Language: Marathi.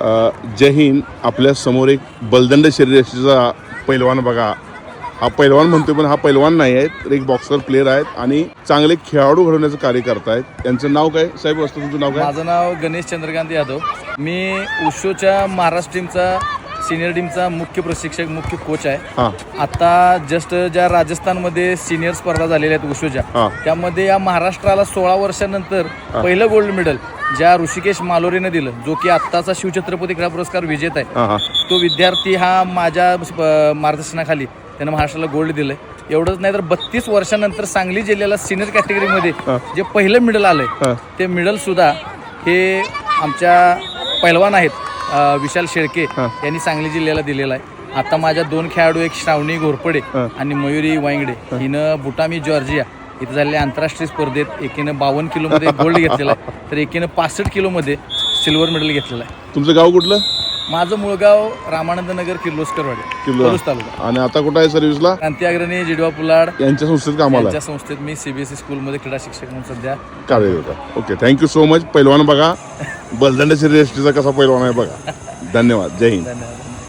जय हिंद. आपल्या समोर एक बलदंड शरीरयष्टीचा पैलवान बघा. हा पैलवान म्हणतोय पण हा पैलवान नाही आहे, तर एक बॉक्सर प्लेअर आहेत आणि चांगले खेळाडू घडवण्याचं कार्य करतायत. त्यांचं नाव काय साहेब? असतं तुमचं नाव काय? माझं नाव गणेश चंद्रकांत यादव. मी उशोच्या महाराष्ट्र टीमचा सिनियर टीमचा मुख्य प्रशिक्षक, मुख्य कोच आहे. आता जस्ट ज्या राजस्थानमध्ये सिनियर स्पर्धा झालेल्या आहेत उशोच्या, त्यामध्ये या महाराष्ट्राला 16 वर्षानंतर पहिलं गोल्ड मेडल ज्या ऋषिकेश मालोरेने दिलं, जो की आत्ताचा शिवछत्रपती क्रीडा पुरस्कार विजेता आहे, तो विद्यार्थी हा माझ्या मार्गदर्शनाखाली त्यानं महाराष्ट्राला गोल्ड दिलंय. एवढंच नाही तर 32 वर्षानंतर सांगली जिल्ह्याला सिनियर कॅटेगरीमध्ये जे पहिलं मेडल आलंय, ते मेडल सुद्धा हे आमच्या पैलवान आहेत विशाल शेळके यांनी सांगली जिल्ह्याला दिलेला आहे. आता माझ्या 2 खेळाडू, एक श्रावणी घोरपडे आणि मयुरी वांगडे, हिनं बुटामी जॉर्जिया इथं झालेल्या आंतरराष्ट्रीय स्पर्धेत एकीनं 52 किलोमध्ये गोल्ड घेतलेला आहे, तर एकीनं 65 किलोमध्ये सिल्वर मेडल घेतलेलं आहे. तुमचं गाव कुठलं? माझं मूळगाव रामानंद नगर, किर्लोस्करवाडी, पलूस तालुका. आणि आता कुठं आहे सर्व्हिसला? क्रांती अग्रणी जिडवा पुलाड यांच्या संस्थेत कामाला? यांच्या संस्थेत मी CBSE स्कूलमध्ये क्रीडा शिक्षक म्हणून सध्या कार्यरत आहे. Okay, thank you so much. पैलवान बघा, बलदंड शरीरयष्टीचा कसा पैलवान आहे बघा. धन्यवाद. जय हिंद. धन्यवाद.